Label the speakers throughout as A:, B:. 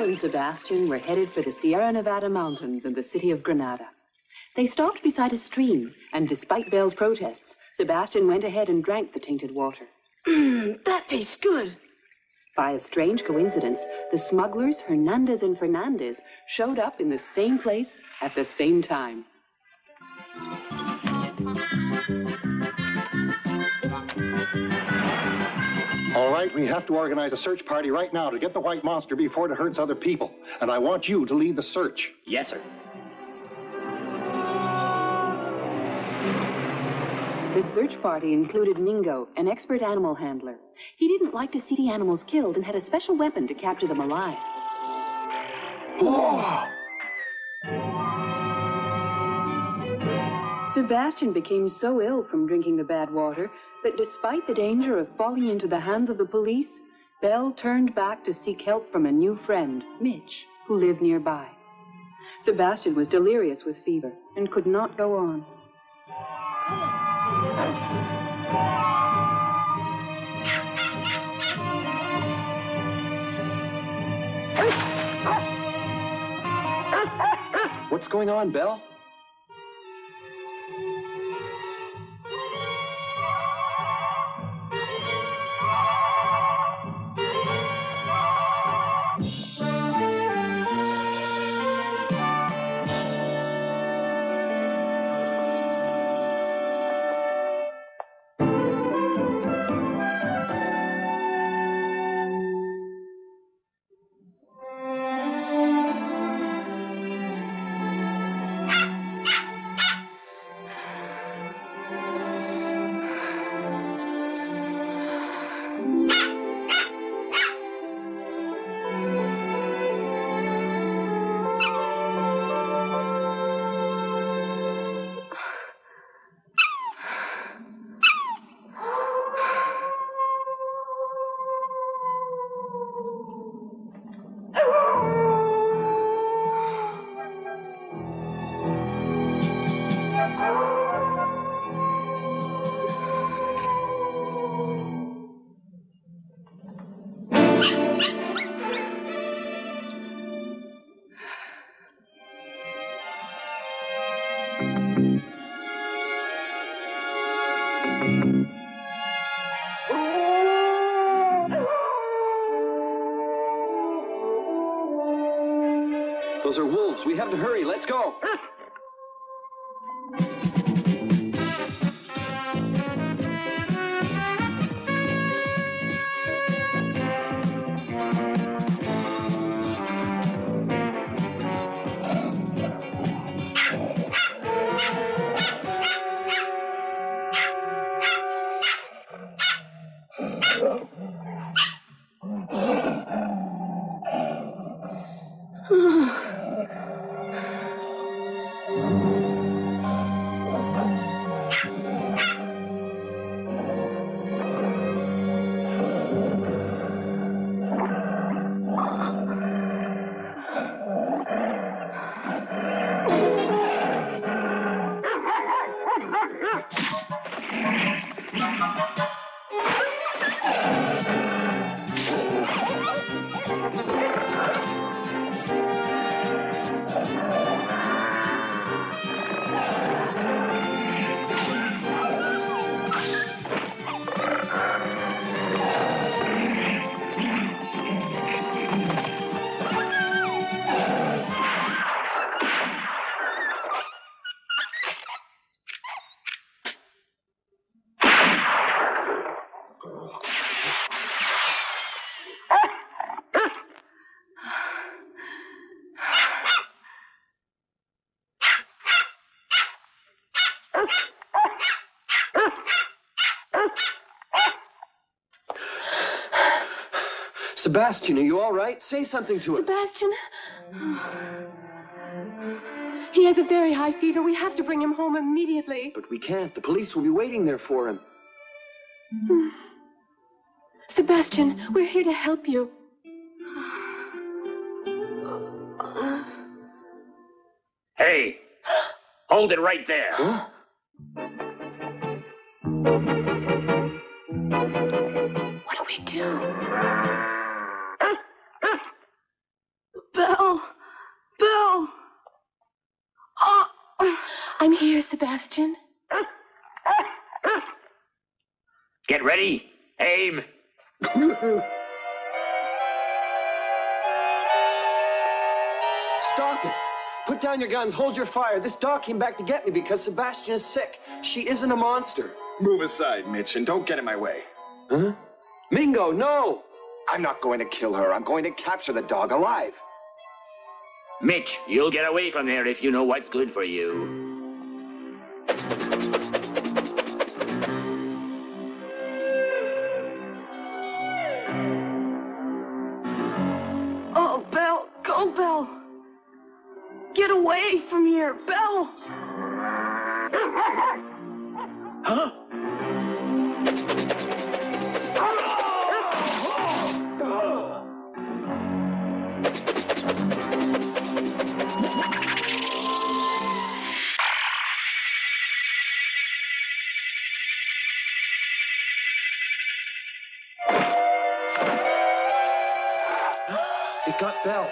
A: and Sebastian were headed for the Sierra Nevada mountains and the city of Granada. They stopped beside a stream, and despite Belle's protests, Sebastian went ahead and drank the tainted water.
B: That tastes good.
A: By a strange coincidence, the smugglers Hernandez and Fernandez showed up in the same place at the same time.
C: All right, we have to organize a search party right now to get the white monster before it hurts other people. And I want you to lead the search.
D: Yes, sir.
A: The search party included Mingo, an expert animal handler. He didn't like to see the animals killed and had a special weapon to capture them alive.
C: Whoa!
A: Sebastian became so ill from drinking the bad water that despite the danger of falling into the hands of the police, Belle turned back to seek help from a new friend, Mitch, who lived nearby. Sebastian was delirious with fever and could not go on.
E: What's going on, Belle? Those are wolves. We have to hurry. Let's go. Sebastian, are you all right? Say something to us.
B: Sebastian? He has a very high fever. We have to bring him home immediately.
E: But we can't. The police will be waiting there for him.
B: Sebastian, we're here to help you.
D: Hey, hold it right there.
E: Huh?
B: What do we do? I'm here, Sebastian.
D: Get ready. Aim.
E: Stop it! Put down your guns, hold your fire. This dog came back to get me because Sebastian is sick. She isn't a monster.
F: Move aside, Mitch, and don't get in my way.
E: Huh? Mingo, no!
F: I'm not going to kill her. I'm going to capture the dog alive.
D: Mitch, you'll get away from there if you know what's good for you.
B: Oh, Belle, go, Belle. Get away from here, Belle.
D: Huh?
E: It got Belle.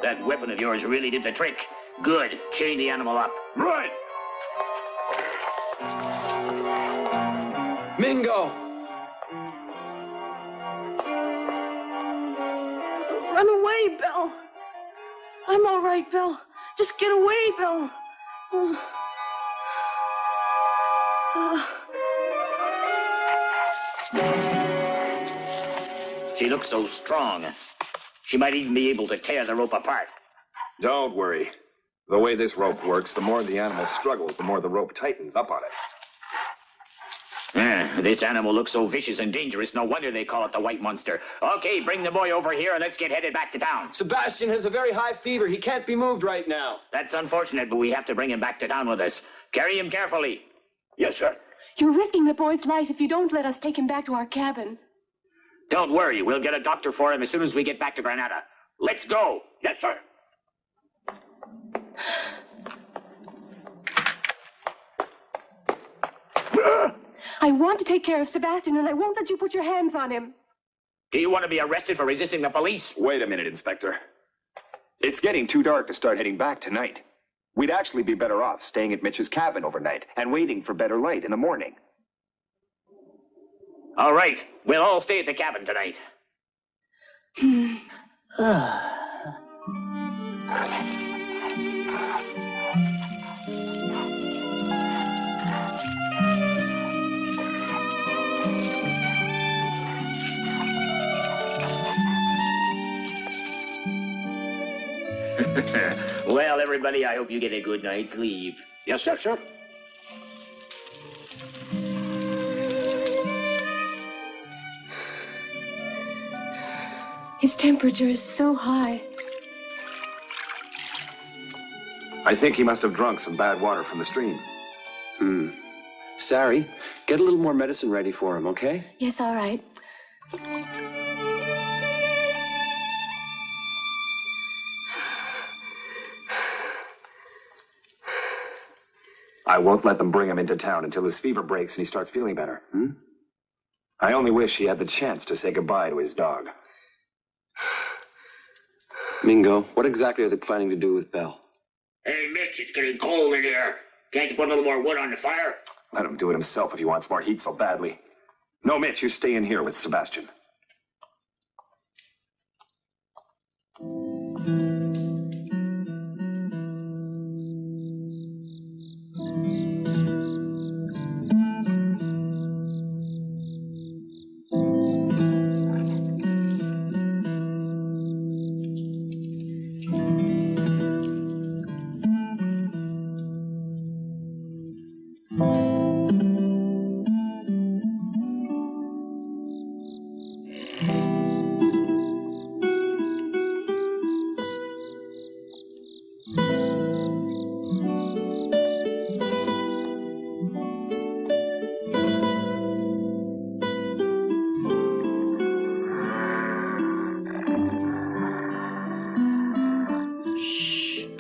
D: That weapon of yours really did the trick. Good. Chain the animal up.
F: Right!
E: Mingo!
B: Run away, Belle. I'm all right, Belle. Just get away, Belle.
D: She looks so strong. She might even be able to tear the rope apart.
F: Don't worry. The way this rope works, the more the animal struggles, the more the rope tightens up on it.
D: This animal looks so vicious and dangerous. No wonder they call it the White Monster. Okay, bring the boy over here and let's get headed back to town.
E: Sebastian has a very high fever. He can't be moved right now.
D: That's unfortunate, but we have to bring him back to town with us. Carry him carefully. Yes, sir.
B: You're risking the boy's life if you don't let us take him back to our cabin.
D: Don't worry. We'll get a doctor for him as soon as we get back to Granada. Let's go. Yes, sir.
B: I want to take care of Sebastian, and I won't let you put your hands on him.
D: Do you want to be arrested for resisting the police?
F: Wait a minute, Inspector. It's getting too dark to start heading back tonight. We'd actually be better off staying at Mitch's cabin overnight and waiting for better light in the morning.
D: All right. We'll all stay at the cabin tonight. Well, everybody, I hope you get a good night's sleep. Yes, sir, sir.
B: His temperature is so high.
F: I think he must have drunk some bad water from the stream.
E: Sari, get a little more medicine ready for him, okay?
B: Yes, all right.
F: I won't let them bring him into town until his fever breaks and he starts feeling better. I only wish he had the chance to say goodbye to his dog.
E: Mingo, what exactly are they planning to do with Belle?
D: Hey, Mitch, it's getting cold in here. Can't you put a little more wood on the fire?
F: Let him do it himself if he wants more heat so badly. No, Mitch, you stay in here with Sebastian.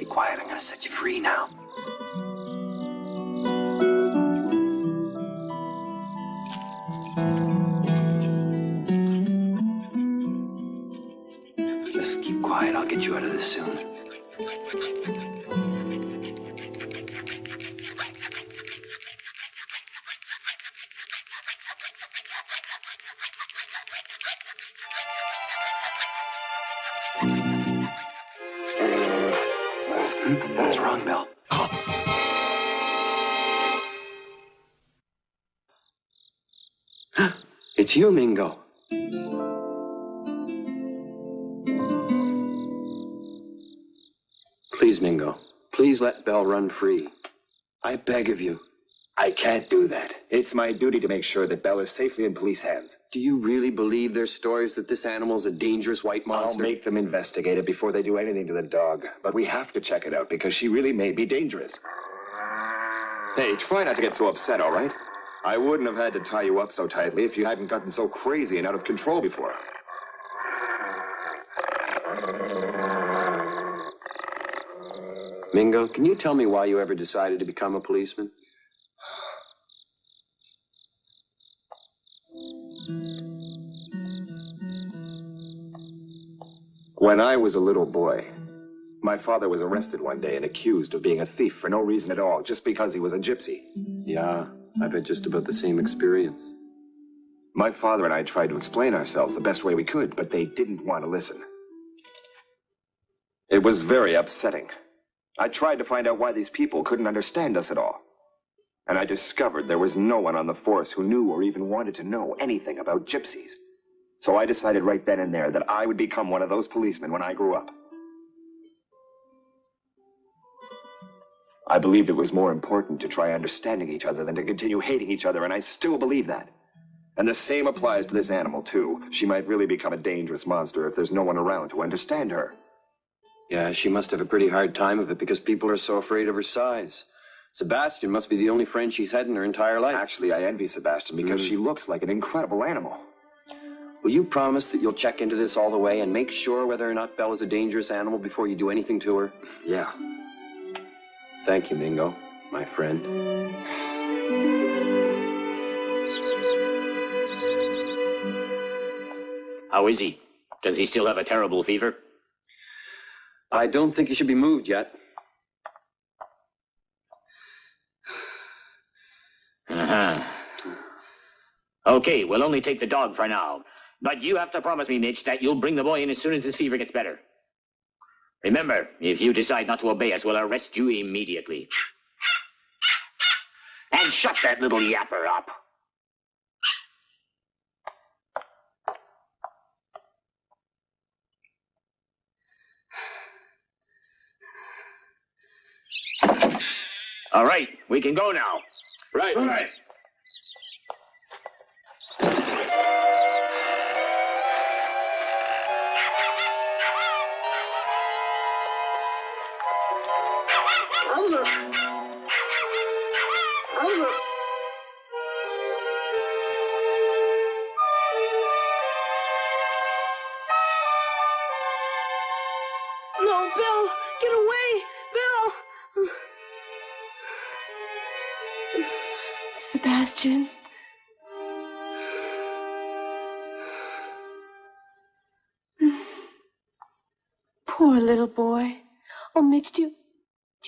E: Quiet, I'm gonna set you free now. get you out of this soon. What's wrong, Belle? It's you, Mingo. Please, Mingo. Please let Belle run free. I beg of you.
F: I can't do that. It's my duty to make sure that Belle is safely in police hands.
E: Do you really believe their stories that this animal's a dangerous white monster?
F: I'll make them investigate it before they do anything to the dog. But we have to check it out because she really may be dangerous. Hey, try not to get so upset, all right? I wouldn't have had to tie you up so tightly if you hadn't gotten so crazy and out of control before.
E: Mingo, can you tell me why you ever decided to become a policeman?
F: When I was a little boy, my father was arrested one day and accused of being a thief for no reason at all, just because he was a gypsy.
E: Yeah, I've had just about the same experience.
F: My father and I tried to explain ourselves the best way we could, but they didn't want to listen. It was very upsetting. I tried to find out why these people couldn't understand us at all. And I discovered there was no one on the force who knew or even wanted to know anything about gypsies. So I decided right then and there that I would become one of those policemen when I grew up. I believed it was more important to try understanding each other than to continue hating each other, and I still believe that. And the same applies to this animal, too. She might really become a dangerous monster if there's no one around to understand her.
E: Yeah, she must have a pretty hard time of it because people are so afraid of her size. Sebastian must be the only friend she's had in her entire life.
F: Actually, I envy Sebastian because she looks like an incredible animal.
E: Will you promise that you'll check into this all the way and make sure whether or not Belle is a dangerous animal before you do anything to her?
F: Yeah.
E: Thank you, Mingo, my friend.
D: How is he? Does he still have a terrible fever?
E: I don't think he should be moved yet.
D: Uh-huh. Okay, we'll only take the dog for now. But you have to promise me, Mitch, that you'll bring the boy in as soon as his fever gets better. Remember, if you decide not to obey us, we'll arrest you immediately. And shut that little yapper up. All right, we can go now.
E: Right.
D: All right.
B: No, Belle, get away, Belle.
G: Sebastian. Poor little boy. Oh, Mitch, do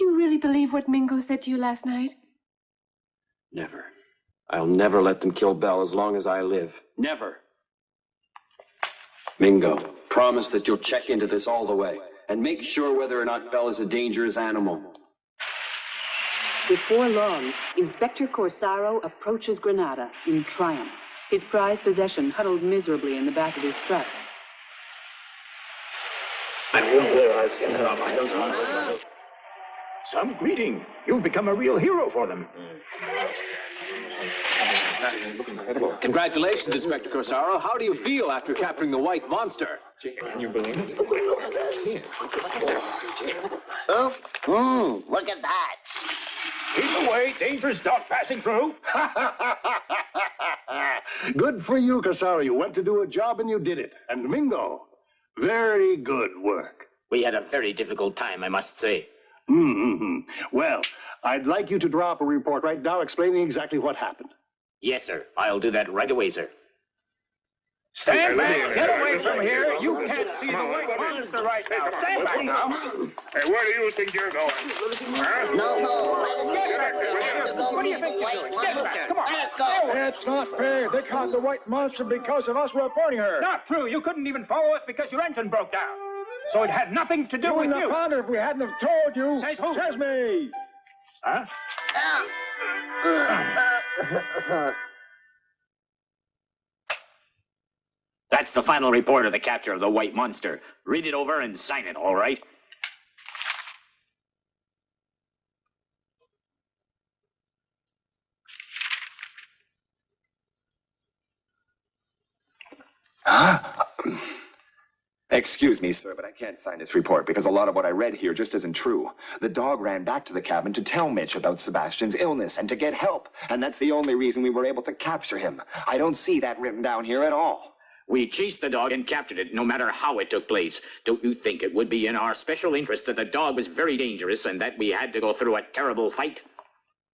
G: you really believe what Mingo said to you last night?
E: Never. I'll never let them kill Belle as long as I live. Never. Mingo, promise that you'll check into this all the way and make sure whether or not Belle is a dangerous animal.
A: Before long, Inspector Corsaro approaches Granada in triumph, his prized possession huddled miserably in the back of his truck.
D: Some greeting. You've become a real hero for them.
E: Congratulations, Inspector Corsaro. How do you feel after capturing the white monster?
D: Can you believe it?
H: Look at that.
D: Keep away, dangerous dog passing through.
C: Good for you, Casaro. You went to do a job and you did it. And Mingo, very good work.
D: We had a very difficult time, I must say.
C: Well, I'd like you to draw up a report right now explaining exactly what happened.
D: Yes, sir. I'll do that right away, sir.
H: Stand back! Get away from here! You can't see the white monster right now! Stand back now!
I: Hey, where do you think you're going? Huh?
J: No,
H: What do you think you're doing? Get back! Come on!
J: Let's go!
H: It's not fair. They caught the white monster because of us reporting her. Not true. You couldn't even follow us because your engine broke down. So it had nothing to do with you. Found her if we hadn't have told you. Says who? Says me. Huh?
D: That's the final report of the capture of the white monster. Read it over and sign it, all right?
F: Excuse me, sir, but I can't sign this report because a lot of what I read here just isn't true. The dog ran back to the cabin to tell Mitch about Sebastian's illness and to get help, and that's the only reason we were able to capture him. I don't see that written down here at all.
D: We chased the dog and captured it, no matter how it took place. Don't you think it would be in our special interest that the dog was very dangerous and that we had to go through a terrible fight?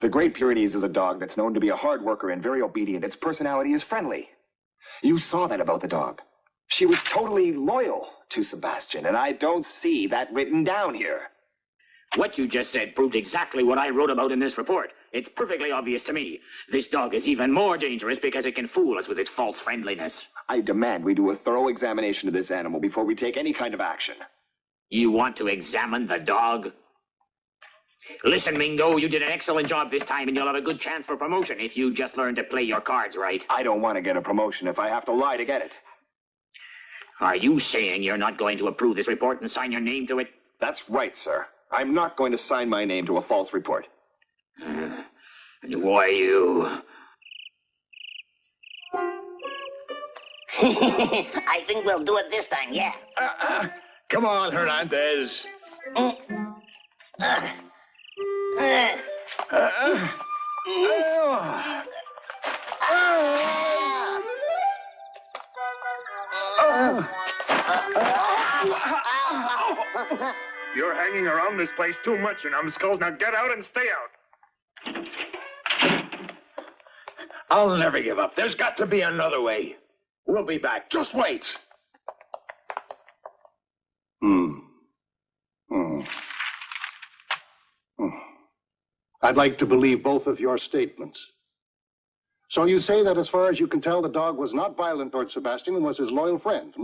F: The Great Pyrenees is a dog that's known to be a hard worker and very obedient. Its personality is friendly. You saw that about the dog. She was totally loyal to Sebastian, and I don't see that written down here.
D: What you just said proved exactly what I wrote about in this report. It's perfectly obvious to me. This dog is even more dangerous because it can fool us with its false friendliness.
F: I demand we do a thorough examination of this animal before we take any kind of action.
D: You want to examine the dog? Listen, Mingo, you did an excellent job this time, and you'll have a good chance for promotion if you just learn to play your cards right.
F: I don't want to get a promotion if I have to lie to get it.
D: Are you saying you're not going to approve this report and sign your name to it?
F: That's right, sir. I'm not going to sign my name to a false report.
D: Why, you...
J: I think we'll do it this time, yeah.
H: Come on, Hernandez.
I: You're hanging around this place too much, you numbskulls. Now get out and stay out.
H: I'll never give up. There's got to be another way. We'll be back. Just wait.
C: I'd like to believe both of your statements. So you say that as far as you can tell, the dog was not violent towards Sebastian and was his loyal friend,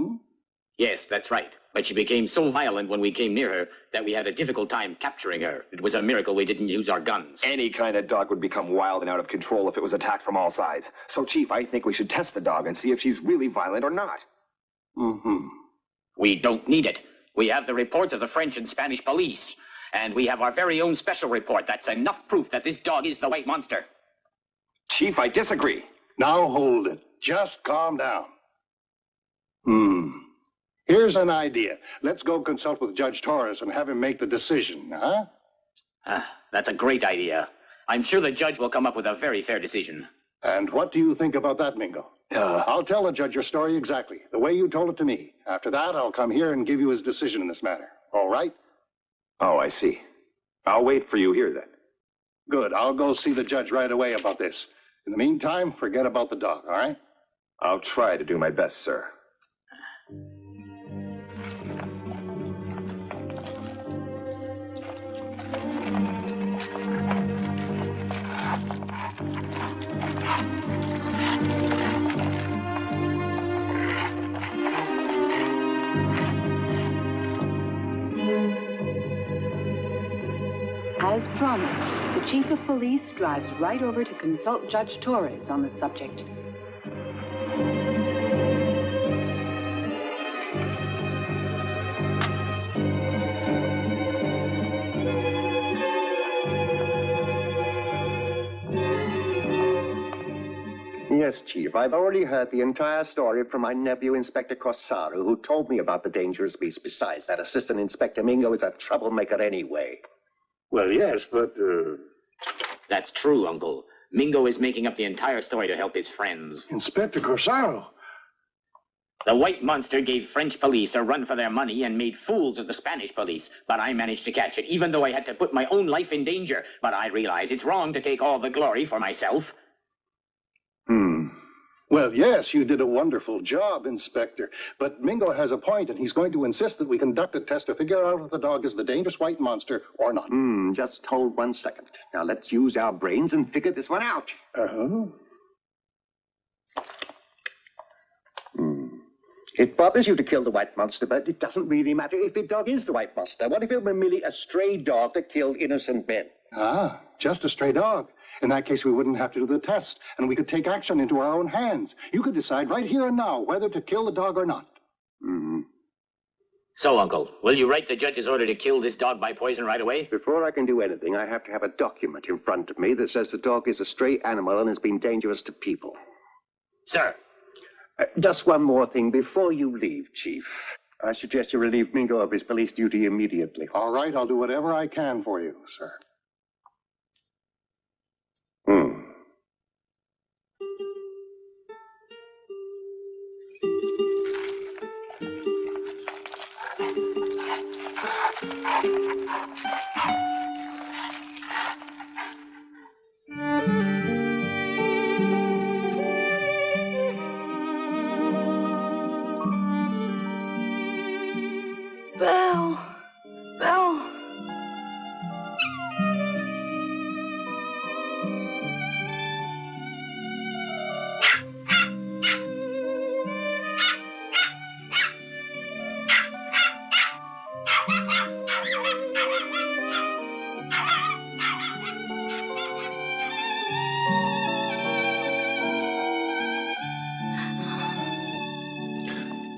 D: Yes, that's right. But she became so violent when we came near her that we had a difficult time capturing her. It was a miracle we didn't use our guns.
F: Any kind of dog would become wild and out of control if it was attacked from all sides. So, Chief, I think we should test the dog and see if she's really violent or not.
D: We don't need it. We have the reports of the French and Spanish police. And we have our very own special report that's enough proof that this dog is the white monster.
F: Chief, I disagree.
C: Now hold it. Just calm down. Here's an idea. Let's go consult with Judge Torres and have him make the decision, huh?
D: That's a great idea. I'm sure the judge will come up with a very fair decision.
C: And what do you think about that, Mingo? I'll tell the judge your story exactly, the way you told it to me. After that, I'll come here and give you his decision in this matter. All right?
F: Oh, I see. I'll wait for you here, then.
C: Good. I'll go see the judge right away about this. In the meantime, forget about the dog, all right?
F: I'll try to do my best, sir.
A: As promised, the chief of police drives right over to consult Judge Torres on the subject.
K: Yes, Chief. I've already heard the entire story from my nephew, Inspector Corsaru, who told me about the dangerous beast. Besides, that Assistant Inspector Mingo is a troublemaker anyway.
H: Well, yes, but,
D: That's true, Uncle. Mingo is making up the entire story to help his friends.
C: Inspector Corsaru.
D: The white monster gave French police a run for their money and made fools of the Spanish police. But I managed to catch it, even though I had to put my own life in danger. But I realize it's wrong to take all the glory for myself.
C: Well, yes, you did a wonderful job, Inspector. But Mingo has a point, and he's going to insist that we conduct a test to figure out if the dog is the dangerous white monster or not.
K: Just hold 1 second. Now let's use our brains and figure this one out. It bothers you to kill the white monster, but it doesn't really matter if the dog is the white monster. What if it were merely a stray dog that killed innocent men?
C: Just a stray dog. In that case, we wouldn't have to do the test, and we could take action into our own hands. You could decide right here and now whether to kill the dog or not.
D: So, Uncle, will you write the judge's order to kill this dog by poison right away?
K: Before I can do anything, I have to have a document in front of me that says the dog is a stray animal and has been dangerous to people.
D: Sir.
K: Just one more thing before you leave, Chief. I suggest you relieve Mingo of his police duty immediately.
C: All right, I'll do whatever I can for you, sir.
B: Belle.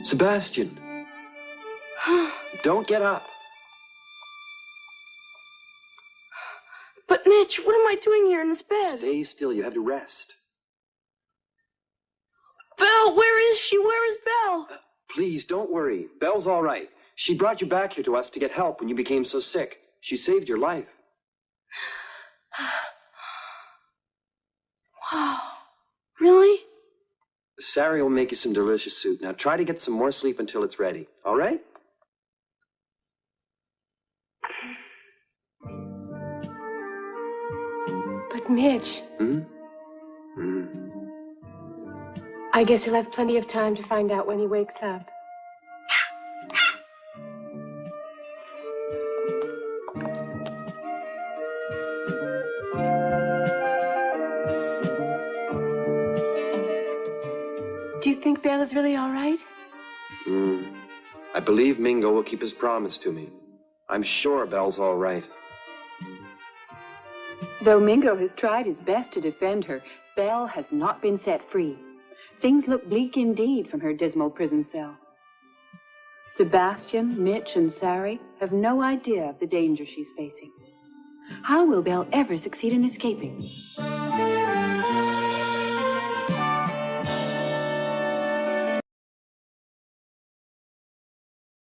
E: Sebastian! Don't get up.
B: But Mitch, what am I doing here in this bed?
E: Stay still. You have to rest.
B: Belle, where is she? Where is Belle?
E: Please, don't worry. Belle's all right. She brought you back here to us to get help when you became so sick. She saved your life.
B: Wow. Really?
E: Sari will make you some delicious soup. Now try to get some more sleep until it's ready. All right?
G: But Mitch... I guess he'll have plenty of time to find out when he wakes up. Do you think Belle is really all right?
E: I believe Mingo will keep his promise to me. I'm sure Belle's all right.
A: Though Mingo has tried his best to defend her, Belle has not been set free. Things look bleak indeed from her dismal prison cell. Sebastian, Mitch, and Sari have no idea of the danger she's facing. How will Belle ever succeed in escaping?